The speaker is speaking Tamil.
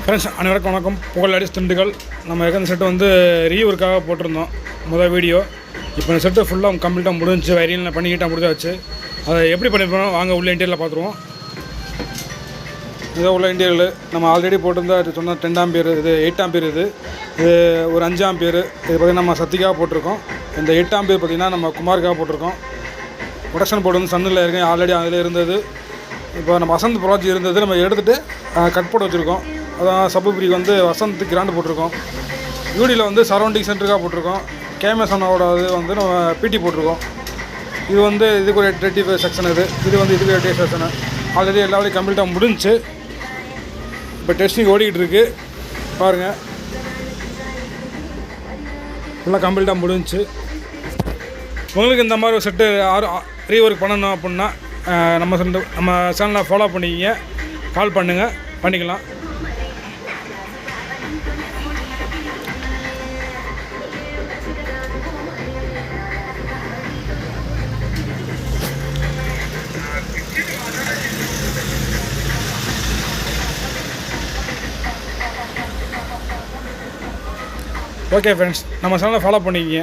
ஃப்ரெண்ட்ஸ் அனைவருக்கும் வணக்கம். புகழ் அடிஸ் திண்டுக்கல். நம்ம இந்த செட்டு வந்து ரீவொர்க்காக போட்டிருந்தோம் முதல் வீடியோ. இப்போ இந்த செட்டு ஃபுல்லாக கம்ப்ளீட்டாக முடிஞ்சு வயரிங்லாம் பண்ணிக்கிட்டால் முடிஞ்சாச்சு. அதை எப்படி பண்ணியிருப்போம் வாங்க உள்ள இன்டீரியரில் பார்த்துருவோம். இதை உள்ள இன்டீரியல் நம்ம ஆல்ரெடி போட்டிருந்தா சொன்ன 10 ஆம்பியர், இது 8 ஆம்பியர், இது ஒரு 5 ஆம்பியர். இது பார்த்திங்கன்னா நம்ம சத்திக்காக போட்டிருக்கோம். இந்த 8 ஆம்பியர் பார்த்திங்கன்னா நம்ம குமாருக்காக போட்டிருக்கோம். ப்ரொடக்ஷன் போர்டு வந்து சன்னில் இருக்கேன், ஆல்ரெடி அதில் இருந்தது. இப்போ நம்ம வசந்த் ப்ராஜெக்ட் இருந்தது, நம்ம எடுத்துகிட்டு கட் போட்டு வச்சுருக்கோம். அதான் சப்புபிரிக்கு வந்து வசந்த் கிராண்டு போட்டிருக்கோம். யூடியில் வந்து சரௌண்டிங் சென்டருக்காக போட்டிருக்கோம். கேமசனோட இது வந்து நம்ம பிடி போட்டிருக்கோம். இது வந்து இதுக்கு ஒரு 35 செக்ஷன், இது வந்து இதுக்கு 8 செக்ஷனு. ஆல்ரெடி எல்லா வேலையும் கம்ப்ளீட்டாக முடிஞ்சு இப்போ டெஸ்டிங் ஓடிக்கிட்டு இருக்குது. பாருங்கள், ஃபுல்லாக கம்ப்ளீட்டாக முடிஞ்சு. உங்களுக்கு இந்த மாதிரி ஒரு செட்டு ரீஒர்க் பண்ணணும் அப்படின்னா நம்ம சேனலை ஃபாலோ பண்ணிக்கிங்க, கால் பண்ணுங்கள், பண்ணிக்கலாம். ஓகே ஃப்ரெண்ட்ஸ், நம்ம சேனலை ஃபாலோ பண்ணிக்கிங்க.